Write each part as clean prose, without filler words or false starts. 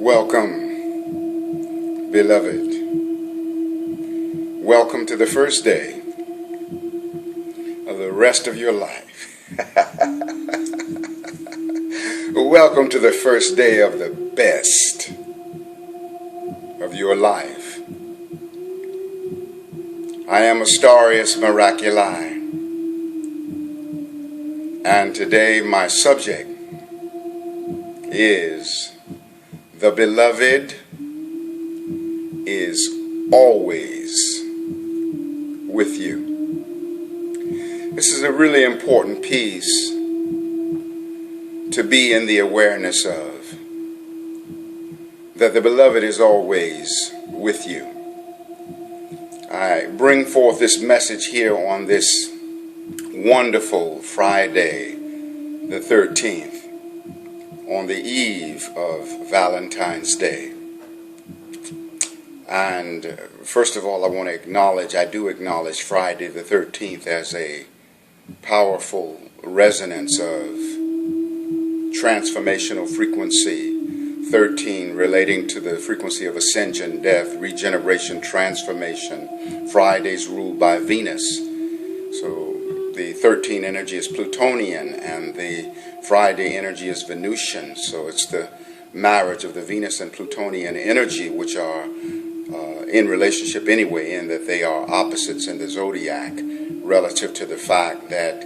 Welcome, beloved. Welcome to the first day of the rest of your life. Welcome to the first day of the best of your life. I am Astarius Miraculi, and today my subject is the beloved is always with you. This is a really important piece to be in the awareness of, that the beloved is always with you. I bring forth this message here on this wonderful Friday, the 13th, on the eve of Valentine's Day. And first of all, I want to acknowledge Friday the 13th as a powerful resonance of transformational frequency 13, relating to the frequency of ascension, death, regeneration, transformation. Friday's ruled by Venus. So the 13 energy is Plutonian and the Friday energy is Venusian. So it's the marriage of the Venus and Plutonian energy, which are in relationship anyway, in that they are opposites in the zodiac, relative to the fact that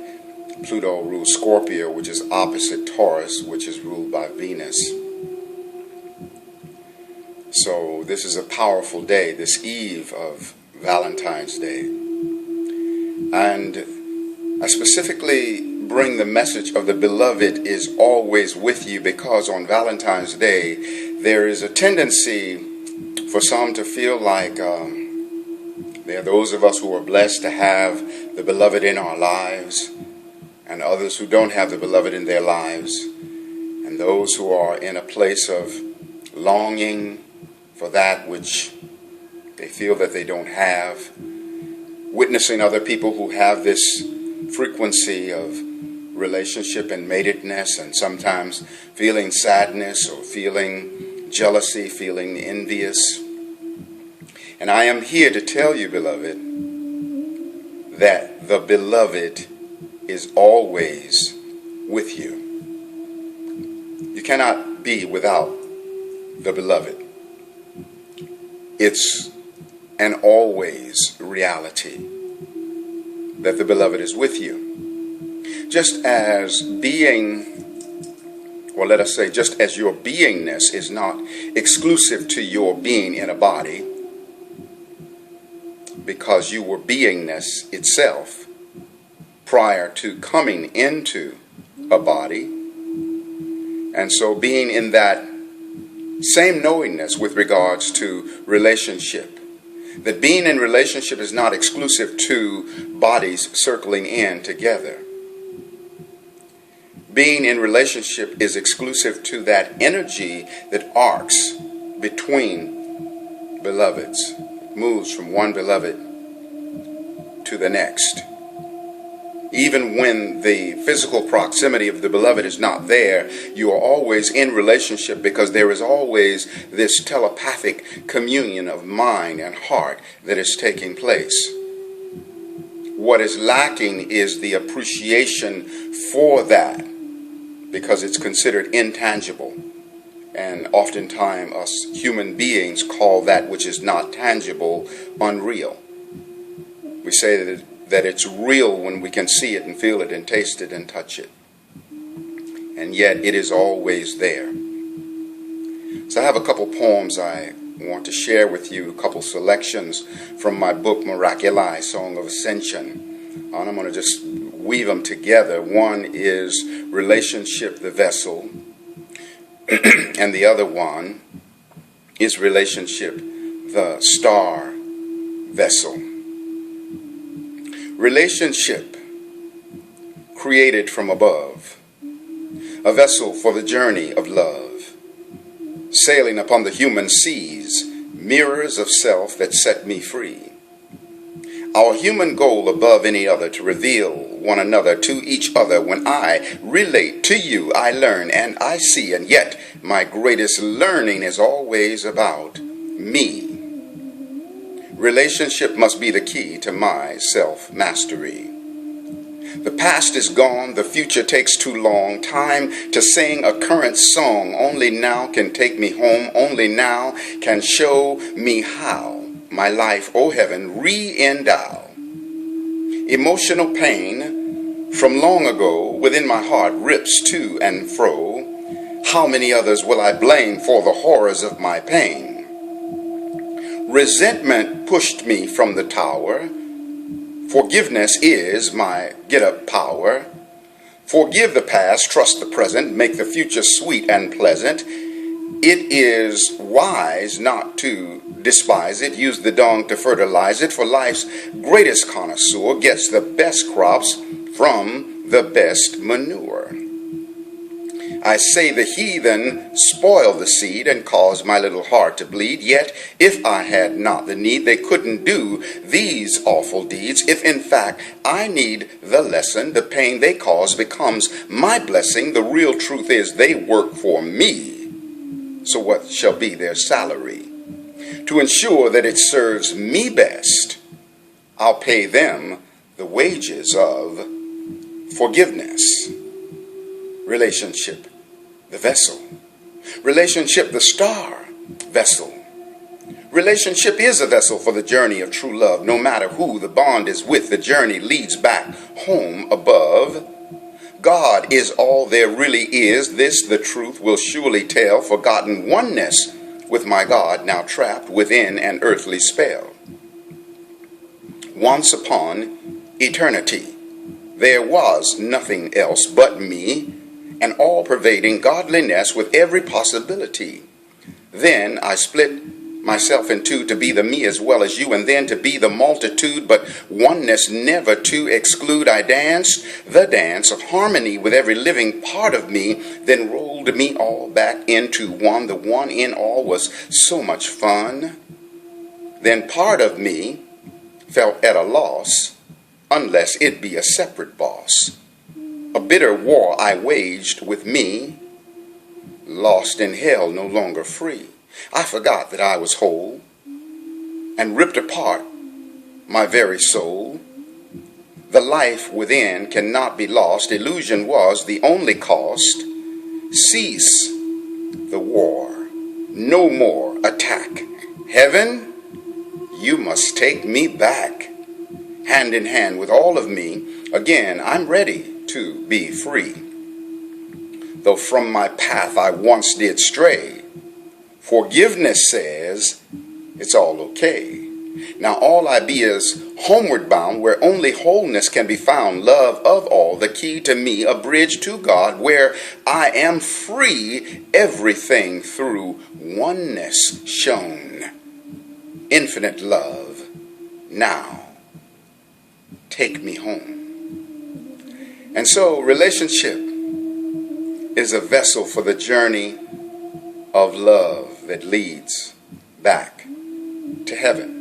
Pluto rules Scorpio, which is opposite Taurus, which is ruled by Venus. So this is a powerful day, this eve of Valentine's Day. And I specifically bring the message of the beloved is always with you because on Valentine's Day, there is a tendency for some to feel like there are those of us who are blessed to have the beloved in our lives, and others who don't have the beloved in their lives, and those who are in a place of longing for that which they feel that they don't have, witnessing other people who have this frequency of relationship and matedness, and sometimes feeling sadness or feeling jealousy, feeling envious. And I am here to tell you, beloved, that the beloved is always with you. You cannot be without the beloved. It's an always reality that the beloved is with you. Just as just as your beingness is not exclusive to your being in a body, because you were beingness itself prior to coming into a body. And so being in that same knowingness with regards to relationship, that being in relationship is not exclusive to bodies circling in together. Being in relationship is exclusive to that energy that arcs between beloveds, moves from one beloved to the next. Even when the physical proximity of the beloved is not there, you are always in relationship because there is always this telepathic communion of mind and heart that is taking place. What is lacking is the appreciation for that, because it's considered intangible. And oftentimes us human beings call that which is not tangible unreal. We say that it's real when we can see it and feel it and taste it and touch it. And yet it is always there. So I have a couple poems I want to share with you, a couple selections from my book, Miraculi, Song of Ascension. And I'm going to just weave them together. One is Relationship, the Vessel, and the other one is Relationship, the Star Vessel. Relationship, created from above, a vessel for the journey of love, sailing upon the human seas, mirrors of self that set me free. Our human goal above any other to reveal one another, to each other. When I relate to you, I learn and I see, and yet my greatest learning is always about me. Relationship must be the key to my self-mastery. The past is gone, the future takes too long. Time to sing a current song. Only now can take me home. Only now can show me how. My life, oh heaven, re-endow. Emotional pain from long ago within my heart rips to and fro. How many others will I blame for the horrors of my pain? Resentment pushed me from the tower. Forgiveness is my get-up power. Forgive the past, trust the present, make the future sweet and pleasant. It is wise not to despise it. Use the dung to fertilize it, for life's greatest connoisseur gets the best crops from the best manure. I say the heathen spoil the seed and cause my little heart to bleed. Yet if I had not the need, they couldn't do these awful deeds. If in fact I need the lesson, the pain they cause becomes my blessing. The real truth is they work for me. So what shall be their salary? To ensure that it serves me best, I'll pay them the wages of forgiveness. Relationship, the vessel. Relationship, the star vessel. Relationship is a vessel for the journey of true love. No matter who the bond is with, the journey leads back home above. God is all there really is. This the truth will surely tell. Forgotten oneness with my God, now trapped within an earthly spell. Once upon eternity, there was nothing else but me, an all-pervading godliness with every possibility. Then I split myself in two to be the me as well as you, and then to be the multitude, but oneness never to exclude. I danced the dance of harmony with every living part of me, then rolled me all back into one. The one in all was so much fun. Then part of me felt at a loss, unless it be a separate boss. A bitter war I waged with me, lost in hell, no longer free. I forgot that I was whole and ripped apart my very soul. The life within cannot be lost. Illusion was the only cost. Cease the war. No more attack. Heaven, you must take me back. Hand in hand with all of me. Again, I'm ready to be free. Though from my path I once did stray, forgiveness says it's all okay. Now all I be is homeward bound, where only wholeness can be found. Love of all, the key to me, a bridge to God, where I am free, everything through oneness shown. Infinite love, now take me home. And so relationship is a vessel for the journey of love that leads back to heaven.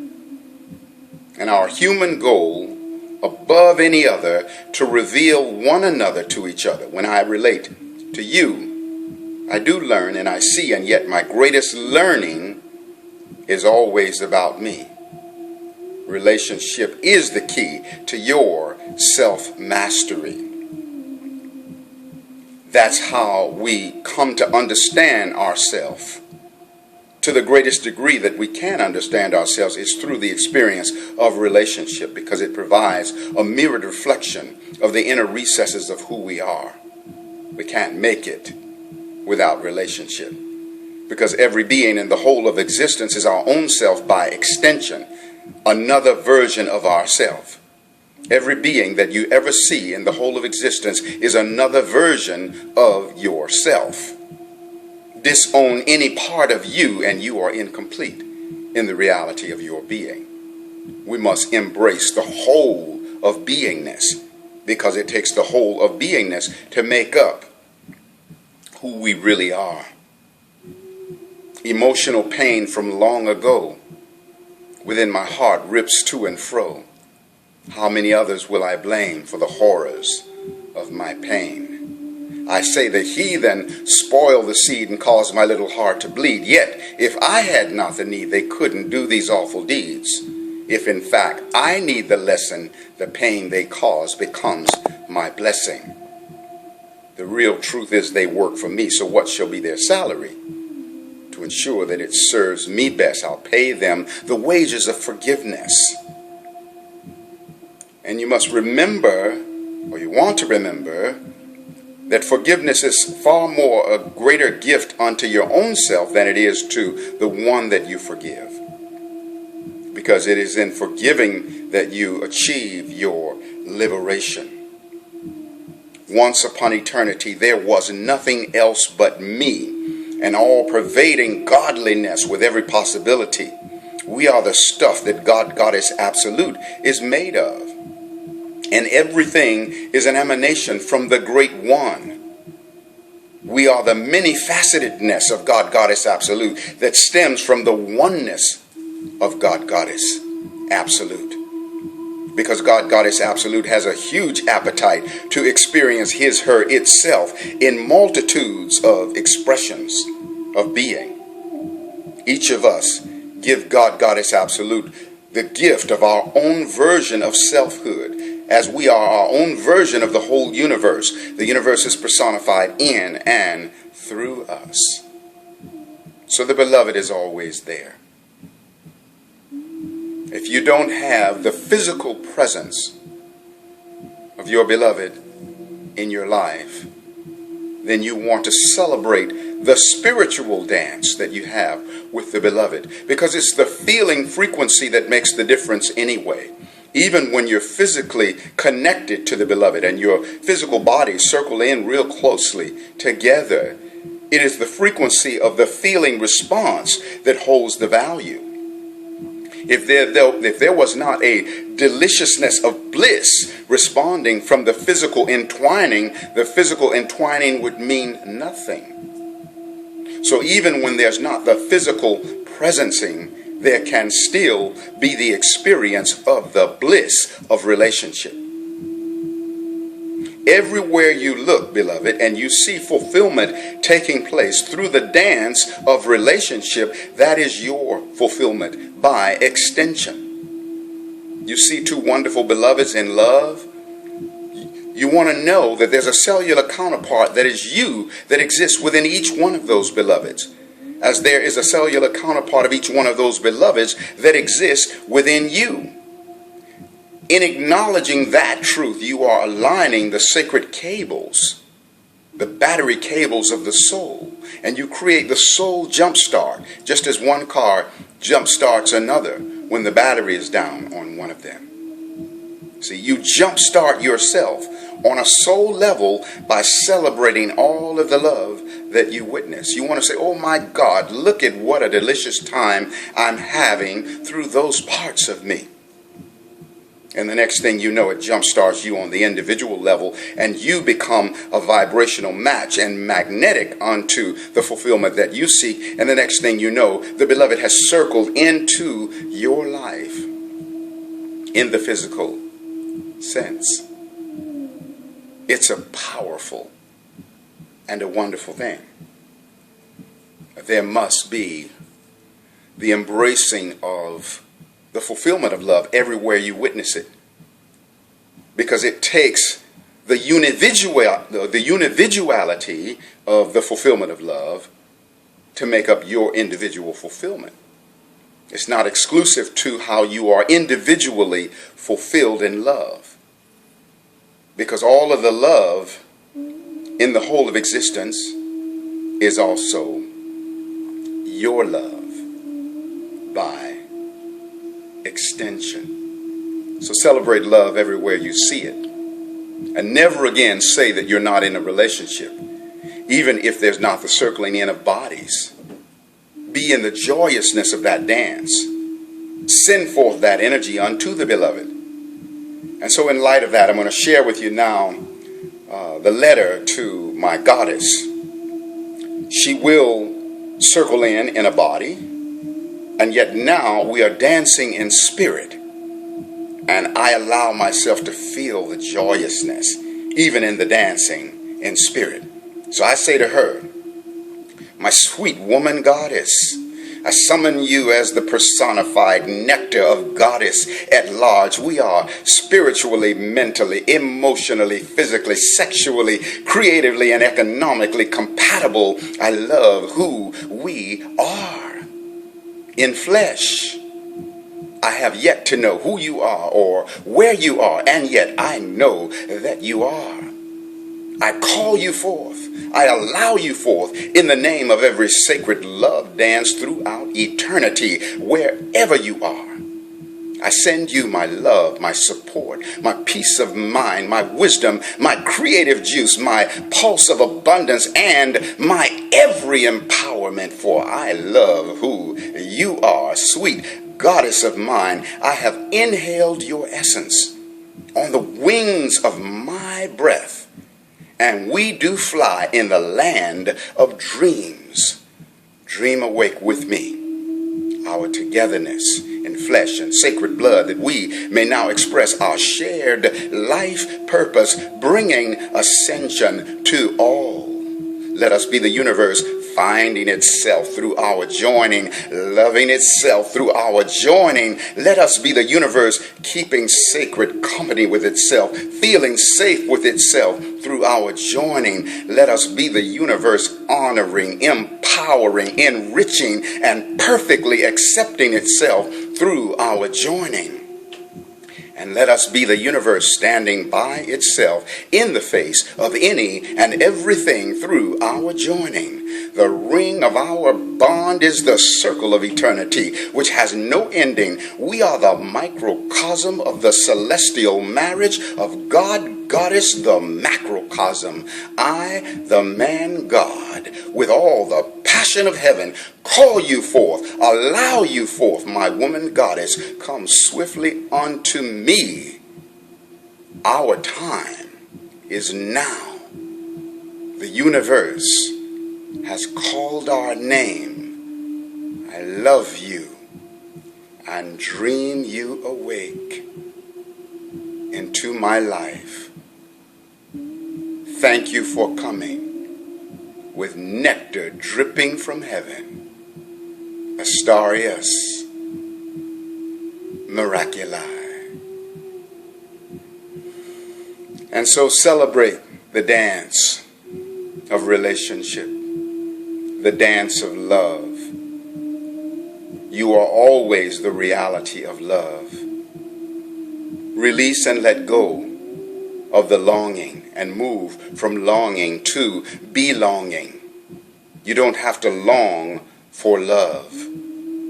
And our human goal, above any other, to reveal one another to each other. When I relate to you, I do learn and I see, and yet my greatest learning is always about me. Relationship is the key to your self-mastery. That's how we come to understand ourselves. To the greatest degree that we can understand ourselves is through the experience of relationship, because it provides a mirrored reflection of the inner recesses of who we are. We can't make it without relationship, because every being in the whole of existence is our own self by extension, another version of ourself. Every being that you ever see in the whole of existence is another version of yourself. Disown any part of you and you are incomplete in the reality of your being. We must embrace the whole of beingness, because it takes the whole of beingness to make up who we really are. Emotional pain from long ago within my heart rips to and fro. How many others will I blame for the horrors of my pain? I say the heathen spoil the seed and cause my little heart to bleed. Yet, if I had not the need, they couldn't do these awful deeds. If in fact I need the lesson, the pain they cause becomes my blessing. The real truth is they work for me, so what shall be their salary? To ensure that it serves me best, I'll pay them the wages of forgiveness. And you must remember, or you want to remember, that forgiveness is far more a greater gift unto your own self than it is to the one that you forgive. Because it is in forgiving that you achieve your liberation. Once upon eternity, there was nothing else but me, and all-pervading godliness with every possibility. We are the stuff that God, Goddess Absolute, is made of. And everything is an emanation from the Great One. We are the many-facetedness of God, Goddess Absolute that stems from the oneness of God, Goddess Absolute. Because God, Goddess Absolute has a huge appetite to experience his, her, itself in multitudes of expressions of being. Each of us give God, Goddess Absolute the gift of our own version of selfhood, as we are our own version of the whole universe. The universe is personified in and through us. So the beloved is always there. If you don't have the physical presence of your beloved in your life, then you want to celebrate the spiritual dance that you have with the beloved, because it's the feeling frequency that makes the difference anyway. Even when you're physically connected to the beloved and your physical bodies circle in real closely together, it is the frequency of the feeling response that holds the value. If there was not a deliciousness of bliss responding from the physical entwining would mean nothing. So even when there's not the physical presencing, there can still be the experience of the bliss of relationship. Everywhere you look, beloved, and you see fulfillment taking place through the dance of relationship, that is your fulfillment by extension. You see two wonderful beloveds in love. You want to know that there's a cellular counterpart that is you that exists within each one of those beloveds, as there is a cellular counterpart of each one of those beloveds that exists within you. In acknowledging that truth, you are aligning the sacred cables, the battery cables of the soul, and you create the soul jumpstart, just as one car jumpstarts another when the battery is down on one of them. See, you jumpstart yourself on a soul level by celebrating all of the love that you witness. You want to say, oh my God, look at what a delicious time I'm having through those parts of me. And the next thing you know, it jumpstarts you on the individual level, and you become a vibrational match and magnetic onto the fulfillment that you seek. And the next thing you know, the beloved has circled into your life in the physical sense. It's a powerful and a wonderful thing. There must be the embracing of the fulfillment of love everywhere you witness it, because it takes the individuality of the fulfillment of love to make up your individual fulfillment. It's not exclusive to how you are individually fulfilled in love, because all of the love in the whole of existence is also your love by extension. So celebrate love everywhere you see it, and never again say that you're not in a relationship, even if there's not the circling in of bodies. Be in the joyousness of that dance. Send forth that energy unto the beloved. And so in light of that, I'm going to share with you now the letter to my goddess. She will circle in a body, and yet now we are dancing in spirit. And I allow myself to feel the joyousness, even in the dancing in spirit. So I say to her, my sweet woman goddess, I summon you as the personified nectar of goddess at large. We are spiritually, mentally, emotionally, physically, sexually, creatively, and economically compatible. I love who we are. In flesh, I have yet to know who you are or where you are, and yet I know that you are. I call you forth. I allow you forth in the name of every sacred love dance throughout eternity, wherever you are. I send you my love, my support, my peace of mind, my wisdom, my creative juice, my pulse of abundance, and my every empowerment, for I love who you are, sweet goddess of mine. I have inhaled your essence on the wings of my breath, and we do fly in the land of dreams. Dream awake with me, our togetherness in flesh and sacred blood, that we may now express our shared life purpose, bringing ascension to all. Let us be the universe finding itself through our joining, loving itself through our joining. Let us be the universe keeping sacred company with itself, feeling safe with itself through our joining. Let us be the universe honoring, empowering, enriching, and perfectly accepting itself through our joining. And let us be the universe standing by itself in the face of any and everything through our joining. The ring of our bond is the circle of eternity, which has no ending. We are the microcosm of the celestial marriage of God, goddess, the macrocosm. I, the man God, with all the passion of heaven, call you forth, allow you forth, my woman goddess. Come swiftly unto me. Our time is now. The universe has called our name. I love you and dream you awake into my life. Thank you for coming with nectar dripping from heaven. Astarius Miraculi. And so celebrate the dance of relationship, the dance of love. You are always the reality of love. Release and let go of the longing and move from longing to belonging. You don't have to long for love,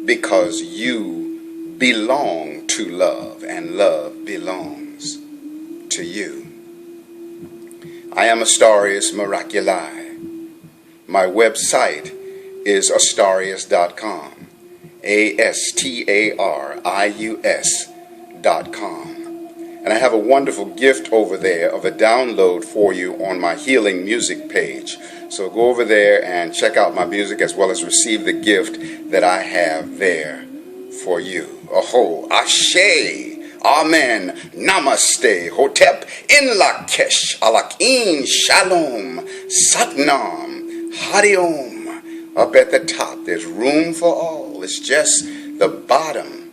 because you belong to love and love belongs to you. I am Astarius Miraculi. My website is astarius.com. ASTARIUS.com. And I have a wonderful gift over there of a download for you on my healing music page. So go over there and check out my music, as well as receive the gift that I have there for you. Aho, Ashe, Amen, Namaste, Hotep, In Lakesh, Alakin, Shalom, Satnam, Hari Om. Up at the top, there's room for all. It's just the bottom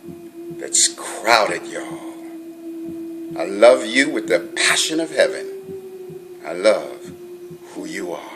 that's crowded, y'all. I love you with the passion of heaven. I love who you are.